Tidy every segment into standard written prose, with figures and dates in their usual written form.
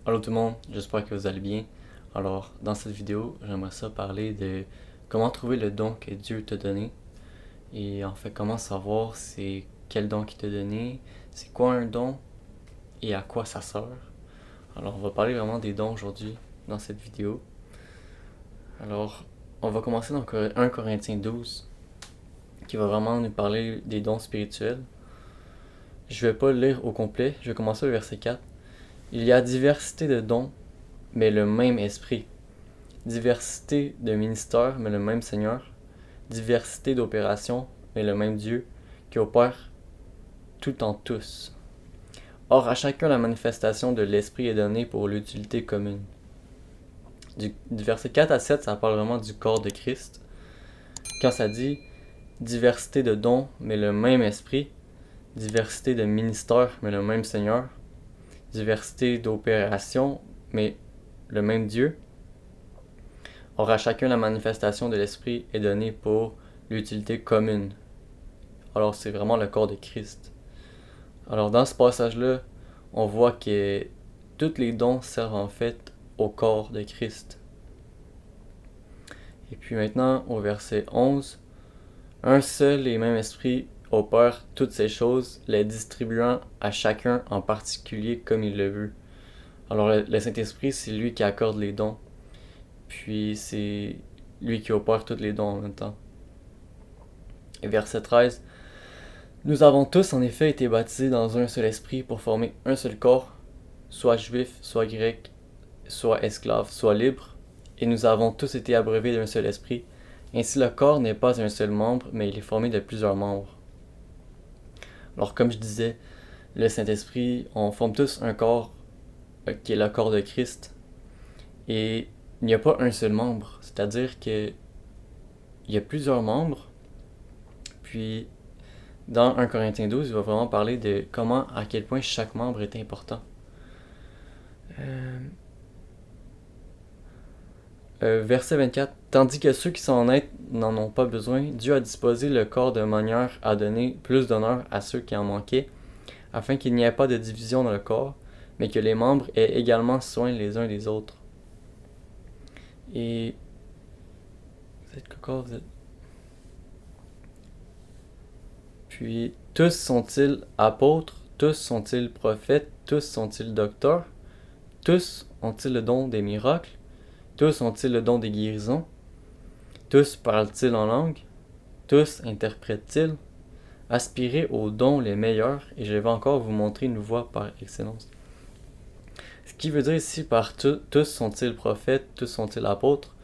Allô tout le monde, j'espère que vous allez bien. Alors, dans cette vidéo, j'aimerais ça parler de comment trouver le don que Dieu t'a donné. Et en fait, comment savoir c'est quel don qu'il t'a donné, c'est quoi un don et à quoi ça sert. Alors, on va parler vraiment des dons aujourd'hui dans cette vidéo. Alors, on va commencer dans 1 Corinthiens 12, qui va vraiment nous parler des dons spirituels. Je vais pas le lire au complet, je vais commencer au verset 4. Il y a diversité de dons, mais le même esprit. Diversité de ministères, mais le même Seigneur. Diversité d'opérations, mais le même Dieu, qui opère tout en tous. Or, à chacun la manifestation de l'Esprit est donnée pour l'utilité commune. Du verset 4 à 7, ça parle vraiment du corps de Christ. Quand ça dit diversité de dons, mais le même Esprit, diversité de ministères, mais le même Seigneur, diversité d'opérations, mais le même Dieu. Or, à chacun la manifestation de l'Esprit est donnée pour l'utilité commune. Alors, c'est vraiment le corps de Christ. Alors, dans ce passage-là, on voit que tous les dons servent en fait au corps de Christ. Et puis maintenant, au verset 11, un seul et même esprit opère toutes ces choses, les distribuant à chacun en particulier comme il le veut. Alors, le Saint-Esprit, c'est lui qui accorde les dons. Puis, c'est lui qui opère tous les dons en même temps. Et verset 13, nous avons tous en effet été baptisés dans un seul esprit pour former un seul corps, soit juif, soit grec, soit esclave, soit libre, et nous avons tous été abreuvés d'un seul esprit. Ainsi le corps n'est pas un seul membre, mais il est formé de plusieurs membres. Alors comme je disais, le Saint-Esprit, on forme tous un corps qui est le corps de Christ, et il n'y a pas un seul membre, c'est-à-dire que il y a plusieurs membres, puis dans 1 Corinthiens 12, il va vraiment parler de comment, à quel point chaque membre est important. Verset 24. Tandis que ceux qui sont honnêtes n'en ont pas besoin, Dieu a disposé le corps de manière à donner plus d'honneur à ceux qui en manquaient, afin qu'il n'y ait pas de division dans le corps, mais que les membres aient également soin les uns des autres. Et vous êtes quoi, vous êtes... Puis, tous sont-ils apôtres, tous sont-ils prophètes, tous sont-ils docteurs, tous ont-ils le don des miracles, tous ont-ils le don des guérisons, tous parlent-ils en langue, tous interprètent-ils. Aspirez aux dons les meilleurs et je vais encore vous montrer une voie par excellence. Ce qui veut dire ici par tous sont-ils prophètes, tous sont-ils apôtres,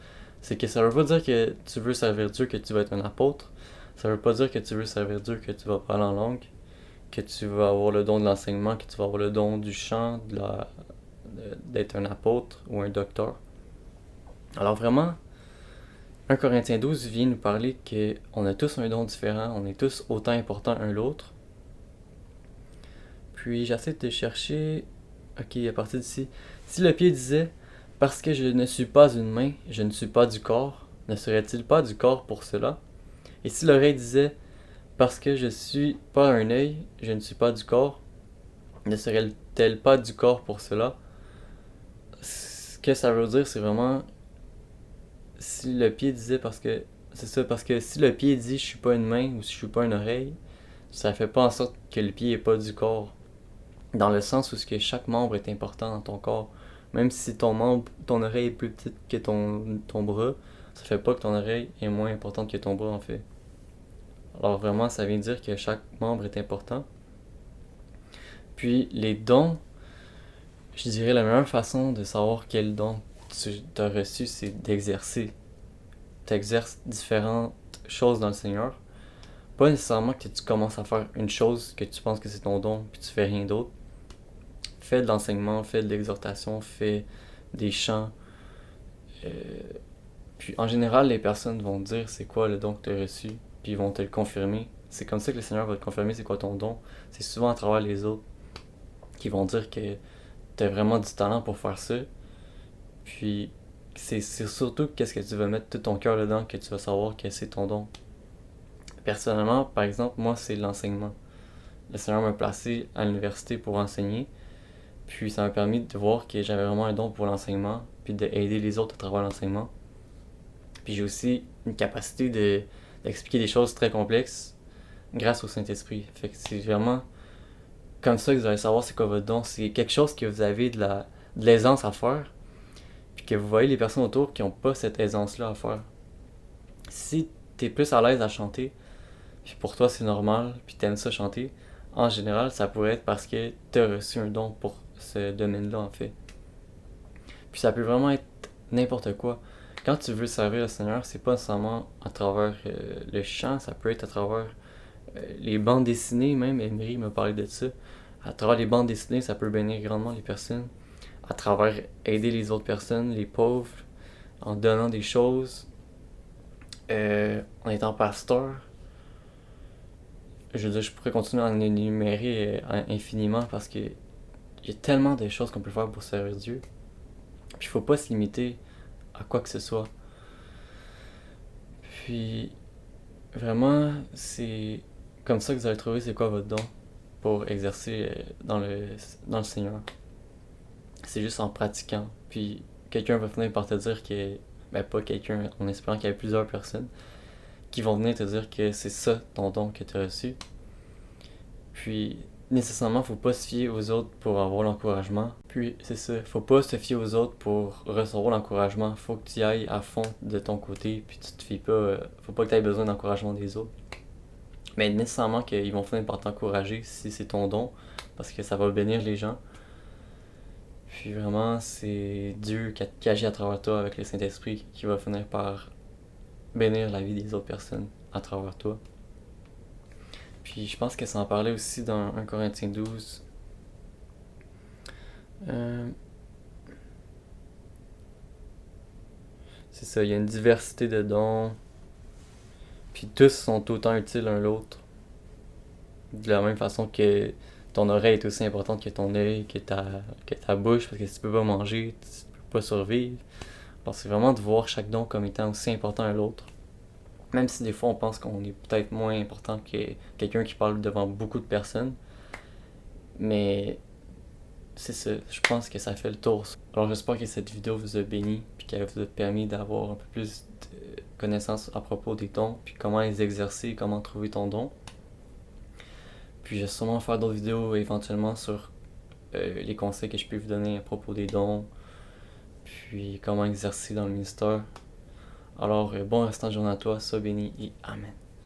c'est que ça veut pas dire que tu veux servir Dieu que tu vas être un apôtre. Ça veut pas dire que tu veux servir Dieu que tu vas parler en langue, que tu vas avoir le don de l'enseignement, que tu vas avoir le don du chant, d'être un apôtre ou un docteur. Alors vraiment, 1 Corinthiens 12 vient nous parler qu'on a tous un don différent, on est tous autant importants un l'autre. Puis j'essaie de chercher... Ok, à partir d'ici. Si le pied disait « Parce que je ne suis pas une main, je ne suis pas du corps », ne serait-il pas du corps pour cela? Et si l'oreille disait « Parce que je ne suis pas un œil, je ne suis pas du corps », ne serait-elle pas du corps pour cela? Ce que ça veut dire, c'est vraiment... Si le pied disait parce que... C'est ça, parce que si le pied dit « Je suis pas une main » ou « Je suis pas une oreille », ça fait pas en sorte que le pied est pas du corps. Dans le sens où chaque membre est important dans ton corps. Même si ton oreille est plus petite que ton bras, ça fait pas que ton oreille est moins importante que ton bras en fait. Alors vraiment, ça vient dire que chaque membre est important. Puis les dons, je dirais la meilleure façon de savoir quel don tu as reçu, c'est d'exercer. Tu exerces différentes choses dans le Seigneur. Pas nécessairement que tu commences à faire une chose que tu penses que c'est ton don, puis tu fais rien d'autre. Fais de l'enseignement, fais de l'exhortation, fais des chants. Euh, Puis en général, les personnes vont te dire c'est quoi le don que tu as reçu, puis ils vont te le confirmer. C'est comme ça que le Seigneur va te confirmer c'est quoi ton don. C'est souvent à travers les autres qui vont dire que tu as vraiment du talent pour faire ça. Puis c'est surtout qu'est-ce que tu vas mettre tout ton cœur dedans que tu vas savoir que c'est ton don. Personnellement, par exemple, moi, c'est l'enseignement. Le Seigneur m'a placé à l'université pour enseigner. Puis ça m'a permis de voir que j'avais vraiment un don pour l'enseignement, puis d'aider les autres à travers l'enseignement. Puis j'ai aussi une capacité d'expliquer des choses très complexes grâce au Saint-Esprit. Fait que c'est vraiment comme ça que vous allez savoir c'est quoi votre don. C'est quelque chose que vous avez de l'aisance à faire, puis que vous voyez les personnes autour qui n'ont pas cette aisance-là à faire. Si t'es plus à l'aise à chanter, puis pour toi c'est normal, puis t'aimes ça chanter, en général, ça pourrait être parce que t'as reçu un don pour ce domaine-là, en fait. Puis ça peut vraiment être n'importe quoi. Quand tu veux servir le Seigneur, c'est pas nécessairement à travers le chant, ça peut être à travers les bandes dessinées, même. Emery m'a parlé de ça. À travers les bandes dessinées, ça peut bénir grandement les personnes. À travers aider les autres personnes, les pauvres, en donnant des choses, en étant pasteur. Je veux dire, je pourrais continuer à en énumérer infiniment parce que il y a tellement de choses qu'on peut faire pour servir Dieu. Puis il faut pas se limiter à quoi que ce soit. Puis vraiment, c'est comme ça que vous allez trouver c'est quoi votre don pour exercer dans le Seigneur. C'est juste en pratiquant. Puis quelqu'un va finir par te dire que, ben pas quelqu'un, en espérant qu'il y ait plusieurs personnes qui vont venir te dire que c'est ça ton don que tu as reçu. Puis nécessairement, faut pas se fier aux autres pour avoir l'encouragement. Puis c'est ça, faut pas se fier aux autres pour recevoir l'encouragement. Faut que tu y ailles à fond de ton côté, puis tu te fies pas. Faut pas que tu aies besoin d'encouragement des autres. Mais nécessairement qu'ils vont finir par t'encourager si c'est ton don, parce que ça va bénir les gens. Puis vraiment, c'est Dieu qui agit à travers toi avec le Saint-Esprit qui va finir par bénir la vie des autres personnes à travers toi. Puis je pense que ça en parlait aussi dans 1 Corinthiens 12. C'est ça, il y a une diversité de dons. Puis tous sont autant utiles l'un l'autre. De la même façon que ton oreille est aussi importante que ton œil, que ta bouche, parce que si tu peux pas manger, tu peux pas survivre. Alors c'est vraiment de voir chaque don comme étant aussi important à l'autre. Même si des fois on pense qu'on est peut-être moins important que quelqu'un qui parle devant beaucoup de personnes. Mais c'est ça, je pense que ça fait le tour. Alors j'espère que cette vidéo vous a béni, puis qu'elle vous a permis d'avoir un peu plus de connaissances à propos des dons, puis comment les exercer, comment trouver ton don. Puis je vais sûrement faire d'autres vidéos éventuellement sur les conseils que je peux vous donner à propos des dons, puis comment exercer dans le ministère. Alors bon restant de journée à toi, sois béni et amen.